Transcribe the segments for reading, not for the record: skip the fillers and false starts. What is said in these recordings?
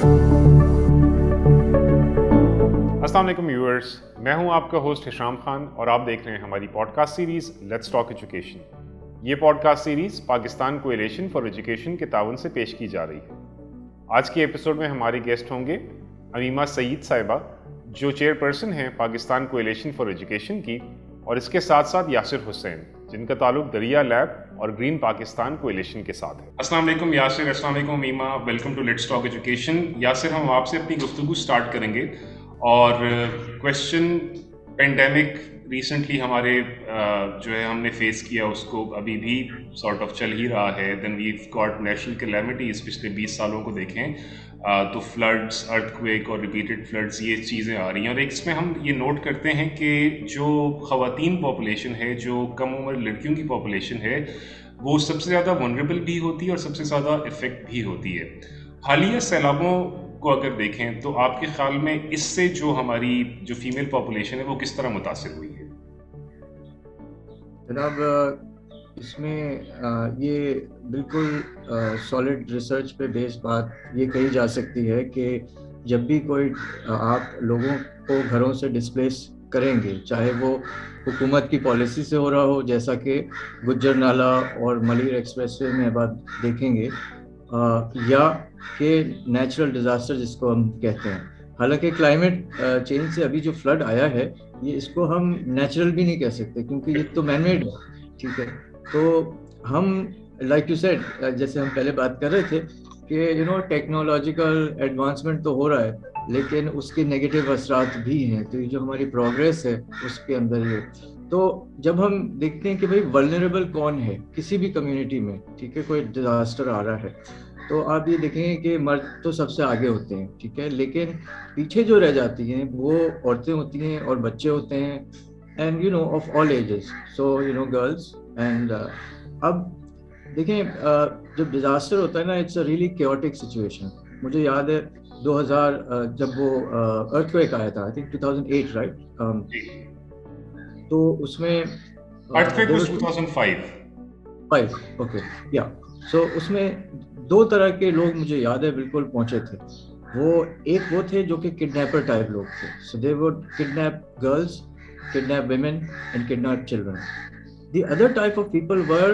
अस्सलाम वालेकुम व्यूअर्स, मैं हूं आपका होस्ट हिशाम खान और आप देख रहे हैं हमारी podcast series let's talk education. ये podcast series Pakistan coalition for education के ताउन से पेश की जा रही है। आज के एपिसोड में हमारे गेस्ट होंगे अमीमा सईद साहिबा, जो चेयरपर्सन हैं पाकिस्तान कोएलिशन फॉर एजुकेशन की, और इसके साथ साथ यासिर हुसैन, जिनका ताल्लुक दरिया लैब और ग्रीन पाकिस्तान कोएलिशन के साथ है। अस्सलाम वालेकुम यासिर, अस्सलाम वालेकुम Amima, welcome to let's talk education. Yasir, हम आपसे अपनी गुफ्तगू स्टार्ट करेंगे और क्वेश्चन पेंडेमिक रिसेंटली हमारे जो है हमने फेस किया, उसको अभी भी सॉर्ट ऑफ चल ही रहा है। Then we got national calamities, पिछले 20 सालों को देखें तो फ्लड्स, अर्थक्वेक और रिपीटेड फ्लड्स, ये चीज़ें आ रही हैं। और एक इसमें हम ये नोट करते हैं कि जो ख़वातीन पॉपुलेशन है, जो कम उम्र लड़कियों की पॉपुलेशन है, वो सबसे ज़्यादा वनरेबल भी होती है और सबसे ज़्यादा इफ़ेक्ट भी होती है। हालिया सैलाबों को अगर देखें तो आपके ख्याल में इससे जो हमारी जो फीमेल पॉपुलेशन है वो किस तरह मुतासिर हुई है? जनाब, इसमें ये बिल्कुल सॉलिड रिसर्च पे बेस्ड बात ये कही जा सकती है कि जब भी कोई आप लोगों को घरों से डिस्प्लेस करेंगे, चाहे वो हुकूमत की पॉलिसी से हो रहा हो, जैसा कि गुज्जर नाला और मलिर एक्सप्रेसवे में बात देखेंगे, या कि नेचुरल डिज़ास्टर जिसको हम कहते हैं। हालांकि क्लाइमेट चेंज से अभी जो फ्लड आया है, ये इसको हम नेचुरल भी नहीं कह सकते, क्योंकि ये तो मैनमेड है, ठीक है। तो हम लाइक यू सेड, जैसे हम पहले बात कर रहे थे कि टेक्नोलॉजिकल एडवांसमेंट तो हो रहा है, लेकिन उसके नेगेटिव असरात भी हैं। तो ये जो हमारी प्रोग्रेस है उसके अंदर ये, तो जब हम देखते हैं कि भाई वल्नरेबल कौन है किसी भी कम्युनिटी में, ठीक है, कोई डिजास्टर आ रहा है, तो आप ये देखेंगे कि मर्द तो सबसे आगे होते हैं, ठीक है, लेकिन पीछे जो रह जाती हैं वो औरतें होती हैं और बच्चे होते हैं, end of all ages, so girls. And अब देखें, जब डिजास्टर होता है ना, it's a really chaotic situation. मुझे याद है 2000 जब वो अर्थक्वेक आया था, आई थिंक 2008, राइट? तो उसमें अर्थक्वेक वाज 2005, ओके, या। सो उसमें दो तरह के लोग मुझे याद है बिल्कुल पहुंचे थे। एक वो थे जो कि किडनैपर टाइप लोग थे, so they would kidnap girls, kidnap women and kidnap children. The other type of people were,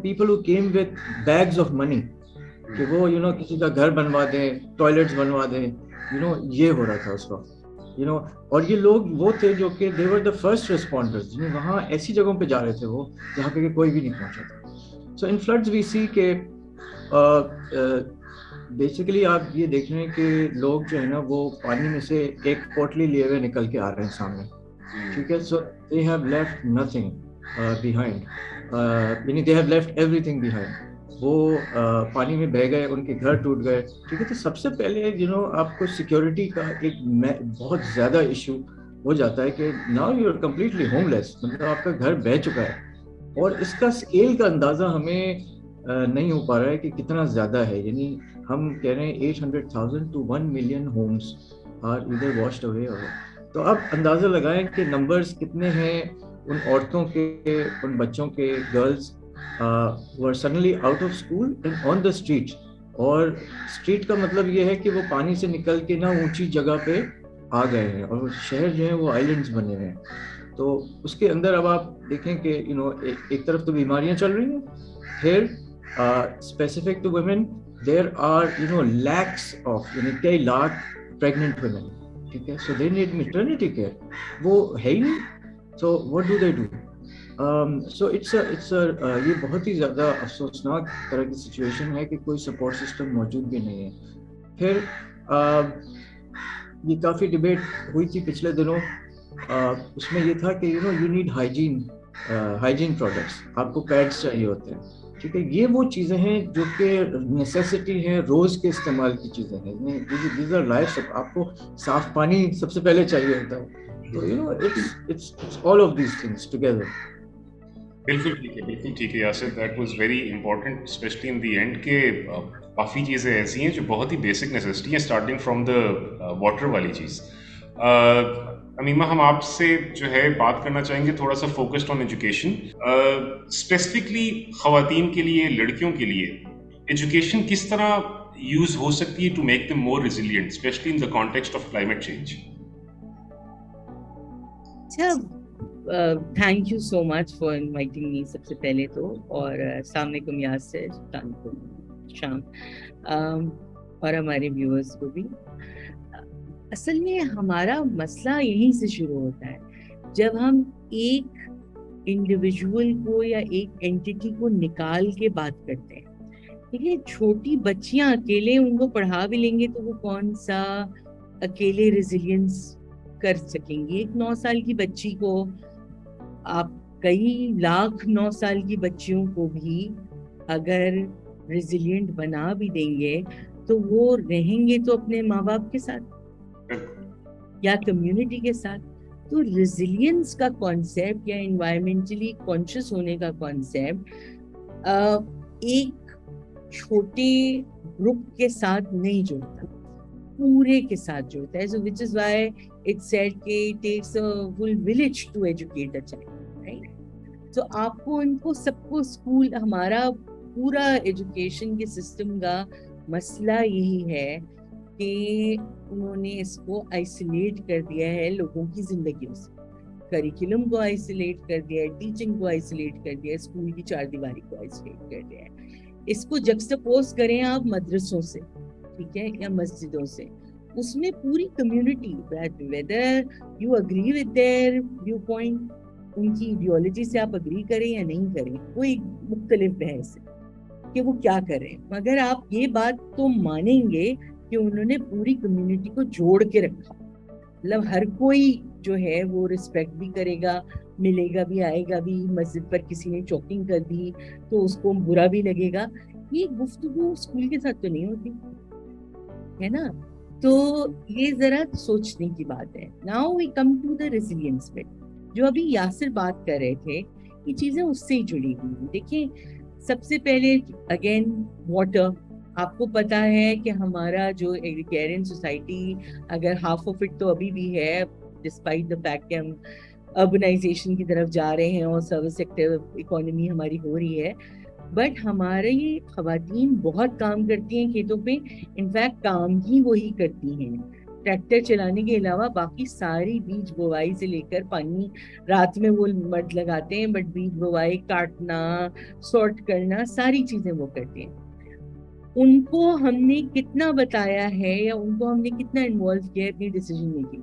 people who came with bags of money, कि वो किसी का घर बनवा दें, टॉयलेट्स बनवा दें, ये हो रहा था उस वक्त, और ये लोग वो थे जो कि they were the first responders, वहाँ ऐसी जगहों पे जा रहे थे वो जहाँ पे कोई भी नहीं पहुँचा था। So in floods we see कि बेसिकली आप ये देख रहे हैं कि लोग जो है ना, वो पानी में से एक पोटली लिए हुए निकल के आ रहे हैं सामने, ठीक है। So they have left nothing behind, यानी they have left everything behind. वो पानी में बह गए, उनके घर टूट गए, ठीक है। तो सबसे पहले आपको सिक्योरिटी का एक बहुत ज़्यादा इशू हो जाता है कि now you are completely homeless, मतलब आपका घर बह चुका है, और इसका स्केल का अंदाज़ा हमें नहीं हो पा रहा है कि कितना ज़्यादा है। यानी हम कह रहे हैं 800,000 to 1 million homes are either washed away or, तो आप अंदाज़ा लगाएं कि नंबर्स कितने हैं उन औरतों के, उन बच्चों के, girls were suddenly out of school and on the street। और स्ट्रीट का मतलब ये है कि वो पानी से निकल के ना ऊंची जगह पे आ गए हैं, और शहर जो है वो आइलैंड्स बने हुए हैं। तो उसके अंदर अब आप देखें कि एक तरफ तो बीमारियां चल रही हैं, फिर specific to women there are lakhs of, कई लाख प्रेग्नेंट वुमेन, ठीक है। So they need maternity care, वो है ही नहीं। So what do they do? So it's ये बहुत ही ज़्यादा अफसोसनाक तरह की सिचुएशन है कि कोई सपोर्ट सिस्टम मौजूद भी नहीं है। फिर ये काफ़ी डिबेट हुई थी पिछले दिनों, उसमें ये था कि यू नीड हाइजीन प्रोडक्ट्स, आपको पैड्स चाहिए होते हैं, ठीक है। ये वो चीज़ें हैं जो कि नेसेसिटी हैं, रोज़ के इस्तेमाल की चीज़ें हैं, दीज आर लाइफ। आपको साफ पानी सबसे पहले चाहिए होता है, तो it's all of these things together. बिल्कुल ठीक है Yasir, that was very important, specially in the end के काफ़ी चीज़ें ऐसी हैं जो बहुत ही बेसिक नेसेसिटी हैं, स्टार्टिंग फ्रॉम द वाटर वाली चीज़। अमीमा, हम आपसे जो है बात करना चाहेंगे थोड़ा सा फोकस्ड ऑन एजुकेशन, स्पेसिफिकली ख़वातीन के लिए, लड़कियों के लिए एजुकेशन किस तरह यूज हो सकती है to make them more resilient, specially in the context of climate change? अच्छा, thank you so much for inviting me सबसे पहले तो, और अस्सलाम वालेकुम यासिर, शाम, और हमारे व्यूअर्स को भी। असल में हमारा मसला यहीं से शुरू होता है जब हम एक इंडिविजुअल को या एक एंटिटी को निकाल के बात करते हैं। देखिए, छोटी बच्चियां अकेले उनको पढ़ा भी लेंगे तो वो कौन सा अकेले रेजिलियंस कर सकेंगी। एक 9 साल की बच्ची को आप कई लाख 9 साल की बच्चियों को भी अगर रेजिलिएंट बना भी देंगे तो वो रहेंगे तो अपने माँ बाप के साथ या कम्युनिटी के साथ। तो रेजिलियंस का कॉन्सेप्ट या एनवायरमेंटली कॉन्शियस होने का कॉन्सेप्ट एक छोटे ग्रुप के साथ नहीं जुड़ता, पूरे के साथ जुड़ता है। So which is why it said कि it takes a whole village to educate a child, right? So आपको उनको सबको स्कूल, हमारा पूरा एजुकेशन के सिस्टम का मसला यही है कि उन्होंने इसको आइसोलेट कर दिया है लोगों की जिंदगियों से। करिकुलम को आइसोलेट कर दिया है, टीचिंग को आइसोलेट कर दिया है, स्कूल की चारदीवारी को आइसोलेट कर दिया है। इसको जक्सटापोज करें आप मदरसों से, ठीक है, या मस्जिदों से, उसमें पूरी community, whether you agree with their view point, उनकी आइडियोलॉजी से आप अग्री करें या नहीं करें, वो एक मुख्तलिफ बहस है कि वो क्या करें, मगर आप ये बात तो मानेंगे कि उन्होंने पूरी कम्युनिटी को जोड़ के रखा। मतलब हर कोई जो है वो रिस्पेक्ट भी करेगा, मिलेगा भी, आएगा भी। मस्जिद पर किसी ने चॉकिंग कर दी तो उसको बुरा भी लगेगा। ये गुफ्तगू स्कूल के साथ तो नहीं होती है ना। तो ये जरा सोचने की बात है। Now we come to the resilience bit, जो अभी यासिर बात कर रहे थे, ये चीजें उससे ही जुड़ी हुई। देखिए, सबसे पहले अगेन वाटर, आपको पता है कि हमारा जो एग्रीकैरियन सोसाइटी, अगर हाफ ऑफ इट तो अभी भी है, डिस्पाइट द फैक्ट कि हम अर्बनाइजेशन की तरफ जा रहे हैं और सर्विस सेक्टर इकोनॉमी हमारी हो रही है, बट हमारी खवातीन बहुत काम करती हैं खेतों पे। इनफैक्ट काम ही वही करती हैं, ट्रैक्टर चलाने के अलावा बाकी सारी बीज बुवाई से लेकर, पानी रात में वो मर्द लगाते हैं, बट बीज बुवाई, काटना, सॉर्ट करना, सारी चीजें वो करते हैं। उनको हमने कितना बताया है या उनको हमने कितना इन्वॉल्व किया है अपनी डिसीजन मेकिंग?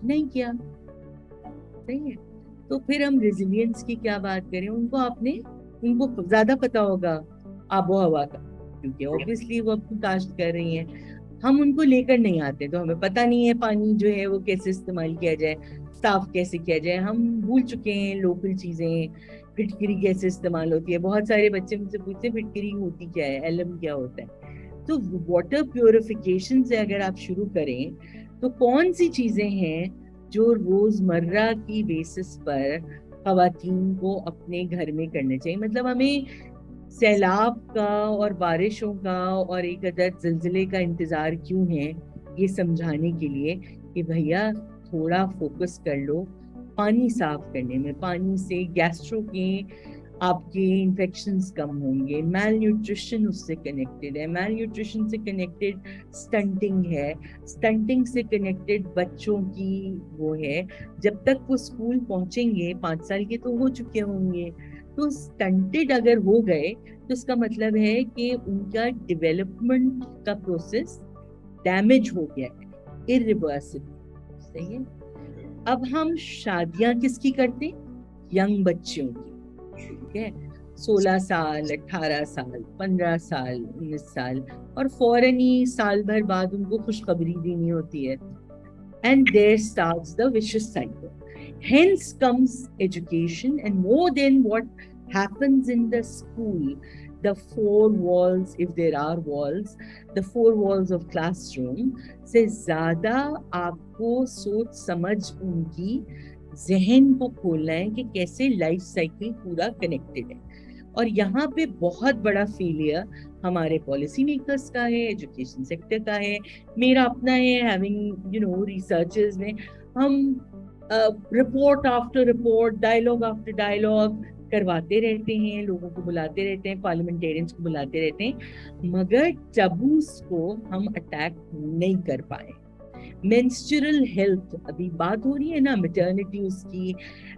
नहीं किया, सही है। तो फिर हम रेजिलियंस की क्या बात करें? उनको ज्यादा पता होगा आबो हवा का, क्योंकि ऑब्वियसली वो अपनी काश्त कर रही हैं। हम उनको लेकर नहीं आते तो हमें पता नहीं है पानी जो है वो कैसे इस्तेमाल किया जाए, साफ कैसे किया जाए। हम भूल चुके हैं लोकल चीजें, फिटकरी कैसे इस्तेमाल होती है। बहुत सारे बच्चे मुझसे पूछते हैं फिटकरी होती क्या है, एलम क्या होता है। तो वाटर प्योरिफिकेशन से अगर आप शुरू करें तो कौन सी चीजें हैं जो रोजमर्रा की बेसिस पर खवातीन को अपने घर में करने चाहिए। मतलब हमें सैलाब का और बारिशों का और एक अदद जिलजिले का इंतजार क्यों है, ये समझाने के लिए कि भैया थोड़ा फोकस कर लो पानी साफ करने में। पानी से गैस्ट्रो के आपके इन्फेक्शंस कम होंगे। मैल न्यूट्रिशन उससे कनेक्टेड है, मैल न्यूट्रिशन से कनेक्टेड स्टंटिंग है, स्टंटिंग से कनेक्टेड बच्चों की वो है, जब तक वो स्कूल पहुंचेंगे 5 साल के तो हो चुके होंगे। तो स्टंटेड अगर हो गए तो इसका मतलब है कि उनका डेवलपमेंट का प्रोसेस डैमेज हो गया है, इरिवर्सिबल, सही है। अब हम शादियां किसकी करते हैं? यंग बच्चों की, ठीक है, 16 साल, 18 साल, 15 साल, 19 साल, और फौरन ही साल भर बाद उनको खुशखबरी देनी होती है। And there starts the vicious cycle. Hence comes education, and more than what happens in the school, the 4 walls, if there are walls, the 4 walls of classroom, से ज़्यादा आपको सोच समझ उनकी जहन को खोलना है कि कैसे लाइफ साइकिल पूरा कनेक्टेड है। और यहाँ पे बहुत बड़ा फेलियर हमारे पॉलिसी मेकर्स का है, एजुकेशन सेक्टर का है, मेरा अपना है। हैविंग रिसर्चर्स में हम report after report, dialogue after dialogue, करवाते रहते हैं, लोगों को बुलाते रहते हैं, पार्लियामेंटेरियंस को बुलाते रहते हैं, मगर टबूस को हम अटैक नहीं कर पाए। मेंस्ट्रुअल हेल्थ अभी बात हो रही है ना, मैटरनिटी, उसकी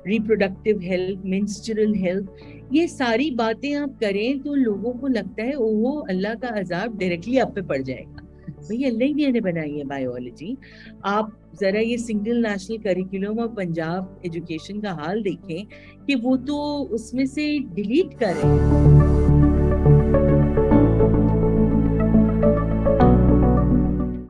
रिप्रोडक्टिव हेल्थ, मेंस्ट्रुअल हेल्थ, ये सारी बातें आप करें तो लोगों को लगता है ओहो अल्लाह का अजाब डायरेक्टली आप पे पड़ जाएगा। भाई अल्लाह ही ने बनाई है बायोलॉजी। आप जरा ये सिंगल नेशनल करिकुलम और पंजाब एजुकेशन का हाल देखें कि वो तो उसमें से डिलीट कर रहे हैं।